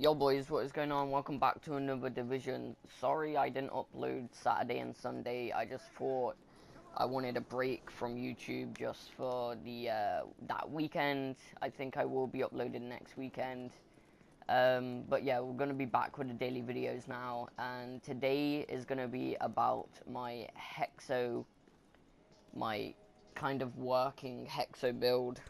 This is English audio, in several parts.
Yo boys, what is going on? Welcome back to another division. Sorry I didn't upload Saturday and Sunday. I just thought I wanted a break from YouTube just for the that weekend. I think I will be uploading next weekend. But yeah, we're going to be back with the daily videos now, and today is going to be about my Hexo, my kind of working Hexo build.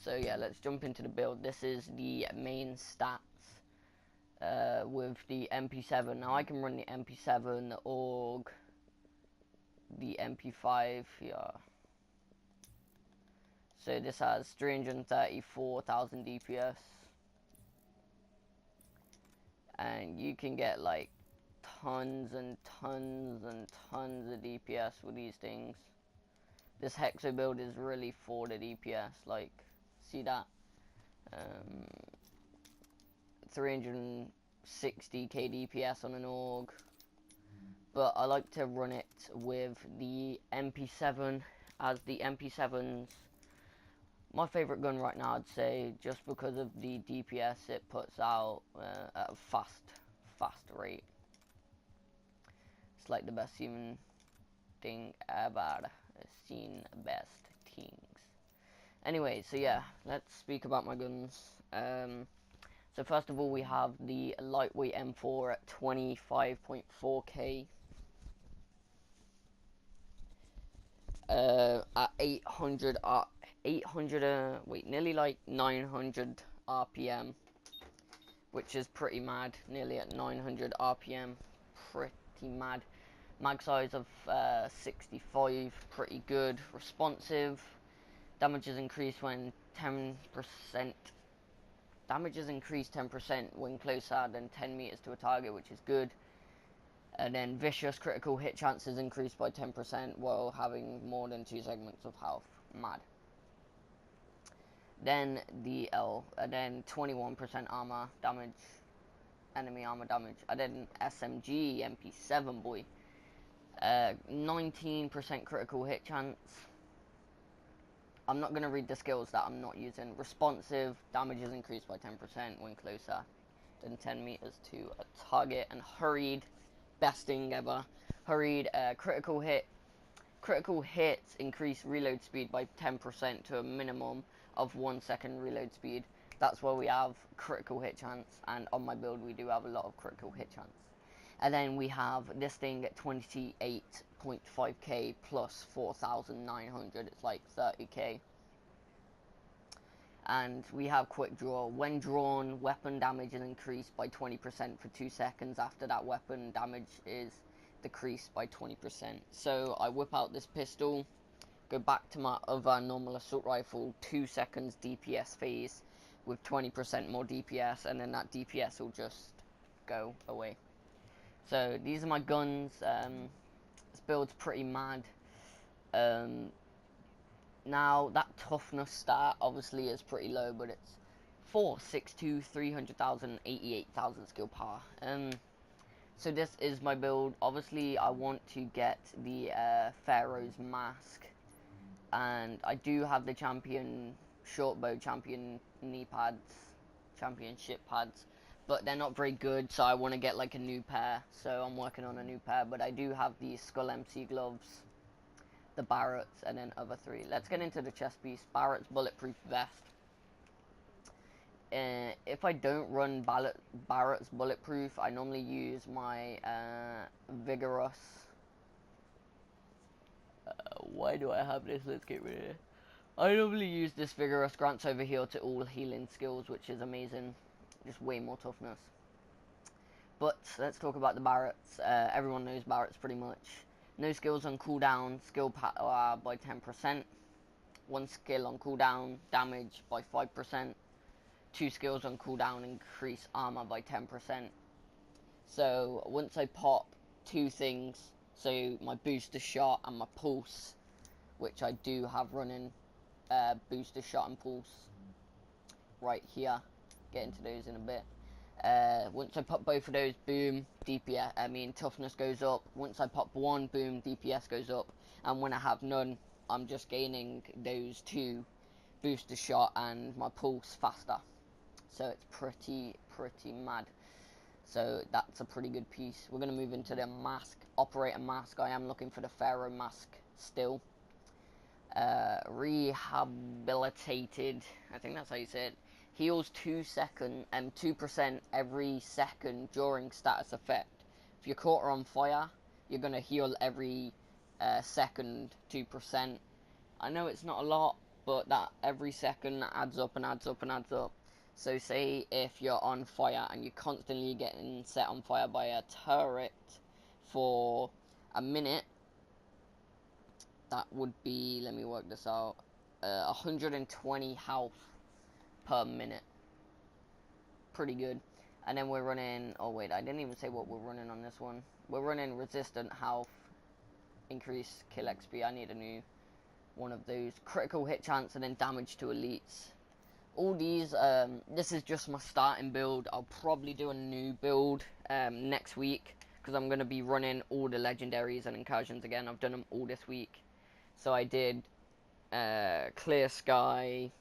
So yeah, let's jump into the build. This is the main stats with the MP7. Now I can run the MP7, the AUG, the MP5 here. So this has 334,000 DPS. And you can get like tons and tons and tons of DPS with these things. This Hexo build is really for the DPS, like, see that? 360k DPS on an AUG. But I like to run it with the MP7, as the MP7's my favorite gun right now, I'd say, just because of the DPS it puts out at a fast rate. It's like the best human thing ever seen, best things. Anyway, so yeah, let's speak about my guns. So first of all, we have the lightweight M4 at 25.4k. At 800, nearly like 900 RPM, which is pretty mad. Nearly at 900 RPM, pretty mad. Mag size of 65, pretty good. Responsive. Damage is increased when 10%. Damage is increased 10% when closer than 10 meters to a target, which is good. And then vicious critical hit chances increased by 10% while having more than 2 segments of health. Mad. Then then 21% armor damage, enemy armor damage. And then SMG MP7 boy. 19% critical hit chance. I'm not going to read the skills that I'm not using. Responsive, damage is increased by 10% when closer than 10 meters to a target. And hurried, best thing ever. Hurried, critical hits increase reload speed by 10% to a minimum of 1 second reload speed. That's why we have critical hit chance, and on my build we do have a lot of critical hit chance. And then we have this thing at 28.5k plus 4,900. It's like 30k. And we have quick draw. When drawn, weapon damage is increased by 20% for 2 seconds. After that, weapon damage is decreased by 20%. So I whip out this pistol, go back to my other normal assault rifle, 2 seconds DPS phase with 20% more DPS, and then that DPS will just go away. So these are my guns. This build's pretty mad. Now that toughness stat obviously is pretty low, but it's 462, 300,000, 88,000 skill power. So this is my build. Obviously I want to get the Pharaoh's mask, and I do have the champion short bow, champion knee pads, championship pads, but they're not very good, so I want to get like a new pair. So I'm working on a new pair, but I do have the Skull MC gloves, the Barrett's, and then other 3. Let's get into the chest piece. Barrett's bulletproof vest. If I don't run Barrett's bulletproof, I normally use my vigorous. Why do I have this? Let's get rid of it. I normally use this vigorous, grants over heal to all healing skills, which is amazing. Just way more toughness. But let's talk about the Barrett's. Everyone knows Barrett's pretty much. No skills on cooldown, skill power by 10%. 1 skill on cooldown, damage by 5%. 2 skills on cooldown, increase armor by 10%. So once I pop 2 things, so my booster shot and my pulse, which I do have running, booster shot and pulse right here. Get into those in a bit. Once I pop both of those, boom, toughness goes up. Once I pop 1, boom, DPS goes up. And when I have none, I'm just gaining those 2, booster shot and my pulse faster. So it's pretty mad. So that's a pretty good piece. We're going to move into the mask, operator mask. I am looking for the Pharaoh mask still. Rehabilitated, I think that's how you say it. Heals 2% every second during status effect. If your caught on fire, you're going to heal every second 2%. I know it's not a lot, but that every second adds up and adds up and adds up. So say if you're on fire and you're constantly getting set on fire by a turret for a minute, that would be, let me work this out, 120 health per minute. Pretty good. And then we're running, oh wait, I didn't even say what we're running on this one. We're running resistant health, increase kill XP. I need a new one of those. Critical hit chance and then damage to elites. All these, this is just my starting build. I'll probably do a new build next week, because I'm going to be running all the legendaries and incursions again. I've done them all this week. So I did Clear Sky,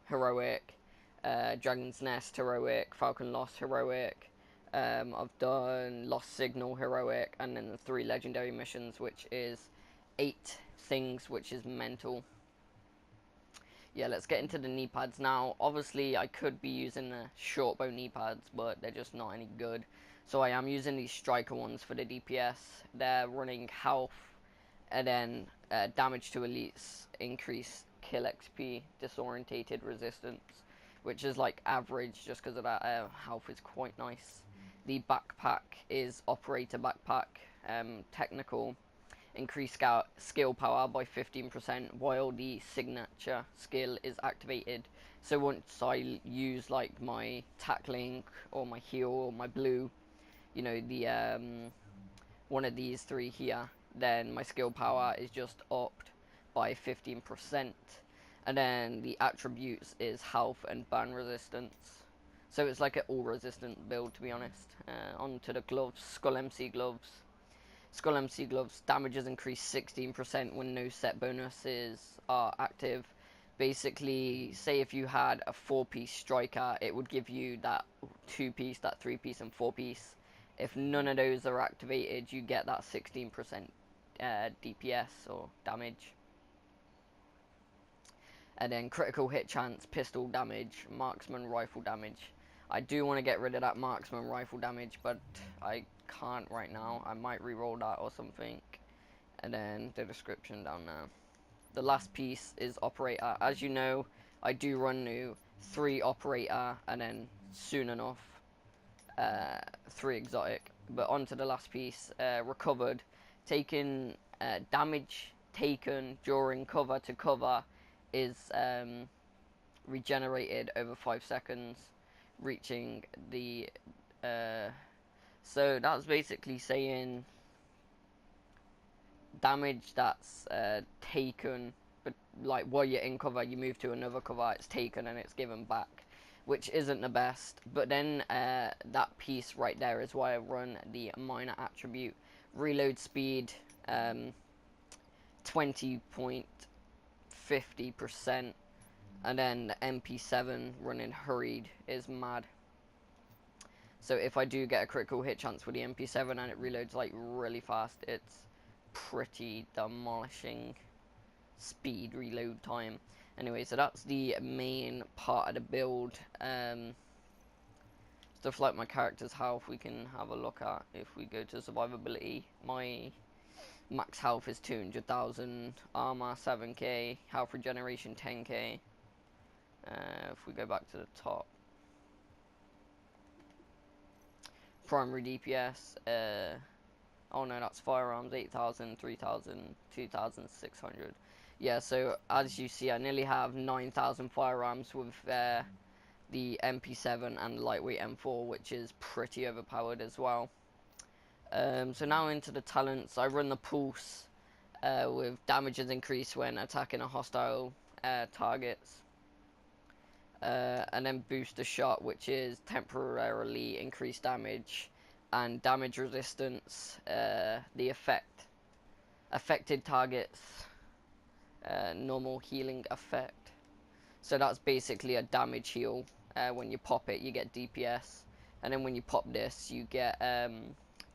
Heroic, Dragon's Nest, Heroic, Falcon Lost, Heroic. I've done Lost Signal, Heroic, and then the 3 legendary missions, which is 8 things, which is mental. Yeah, let's get into the knee pads now. Obviously, I could be using the short bow knee pads, but they're just not any good. So I am using these striker ones for the DPS. They're running health, and then damage to elites, increase kill XP, disorientated resistance, which is like average just because of that. Health is quite nice. The backpack is operator backpack, technical, increase skill power by 15% while the signature skill is activated. So once I use like my tackling or my heal or my blue, you know, the one of these 3 here, then my skill power is just upped by 15%. And then the attributes is health and burn resistance. So it's like an all resistant build, to be honest. Onto the gloves, Skull MC gloves. Skull MC gloves, damage is increased 16% when no set bonuses are active. Basically, say if you had a 4-piece striker, it would give you that 2-piece, that 3-piece, and 4-piece. If none of those are activated, you get that 16% DPS or damage. And then critical hit chance, pistol damage, marksman rifle damage. I do want to get rid of that marksman rifle damage, but I can't right now. I might re-roll that or something. And then the description down there. The last piece is operator. As you know, I do run new 3 operator and then soon enough 3 exotic. But onto the last piece, recovered. Taking damage taken during cover to cover is regenerated over 5 seconds, reaching the so that's basically saying damage that's taken, but like while you're in cover, you move to another cover, it's taken and it's given back, which isn't the best. But then that piece right there is why I run the minor attribute. Reload speed 20.50%, and then the MP7 running hurried is mad. So if I do get a critical hit chance with the MP7 and it reloads like really fast, it's pretty demolishing speed reload time. Anyway, so that's the main part of the build. Stuff like my character's health we can have a look at if we go to survivability. My max health is 200,000, armor 7k, health regeneration 10k. If we go back to the top, primary DPS, oh no, that's firearms, 8,000, 3,000, 2,600. Yeah, so as you see, I nearly have 9,000 firearms with the MP7 and lightweight M4, which is pretty overpowered as well. So now into the talents. I run the pulse with damages increased when attacking a hostile targets. And then boost the shot, which is temporarily increased damage and damage resistance. The affected targets normal healing effect. So that's basically a damage heal When you pop it, you get DPS, and then when you pop this, you get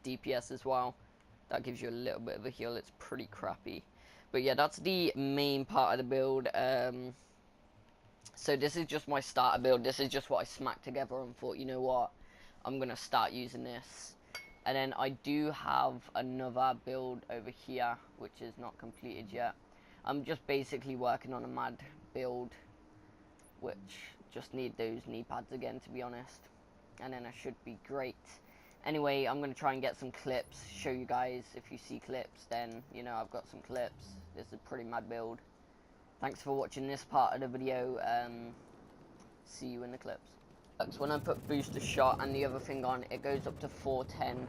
DPS as well. That gives you a little bit of a heal. It's pretty crappy, but yeah, that's the main part of the build. So this is just my starter build. This is just what I smacked together and thought, you know what, I'm gonna start using this. And then I do have another build over here, which is not completed yet. I'm just basically working on a mad build, which just need those knee pads again, to be honest. And then I should be great. Anyway, I'm going to try and get some clips, show you guys. If you see clips, then, you know, I've got some clips. This is a pretty mad build. Thanks for watching this part of the video. See you in the clips. So when I put booster shot and the other thing on, it goes up to 410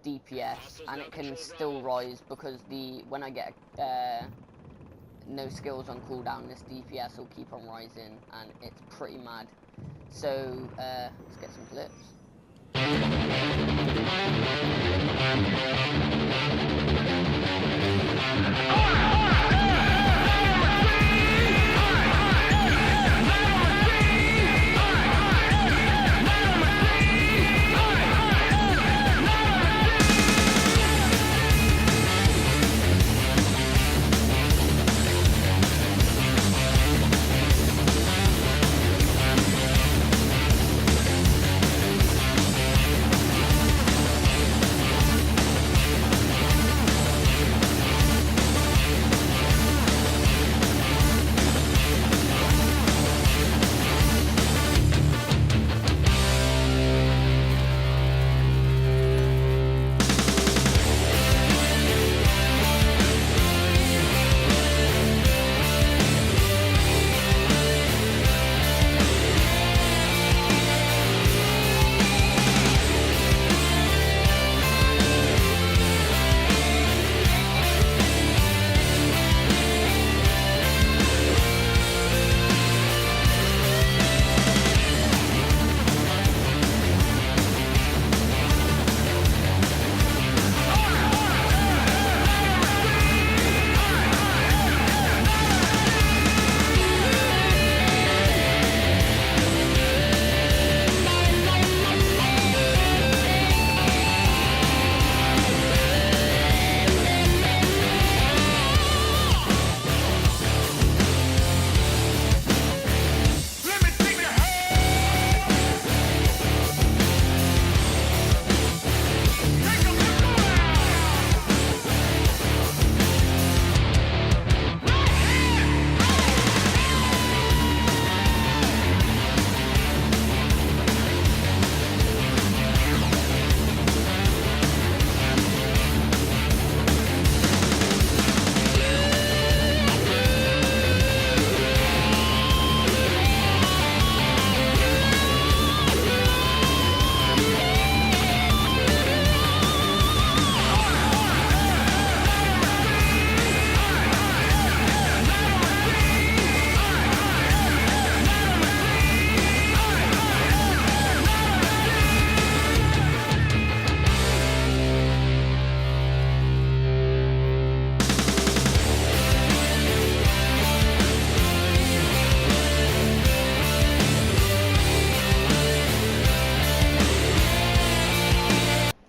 DPS, and it can still rise because when I get no skills on cooldown, this DPS will keep on rising, and it's pretty mad. So let's get some clips.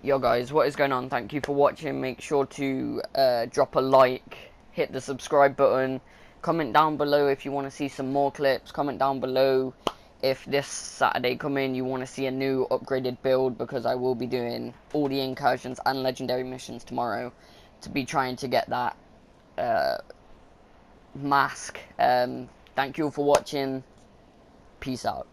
Yo guys, what is going on? Thank you for watching. Make sure to drop a like, hit the subscribe button, comment down below if you want to see some more clips, comment down below if this Saturday coming you want to see a new upgraded build, because I will be doing all the incursions and legendary missions tomorrow to be trying to get that mask. Thank you all for watching. Peace out.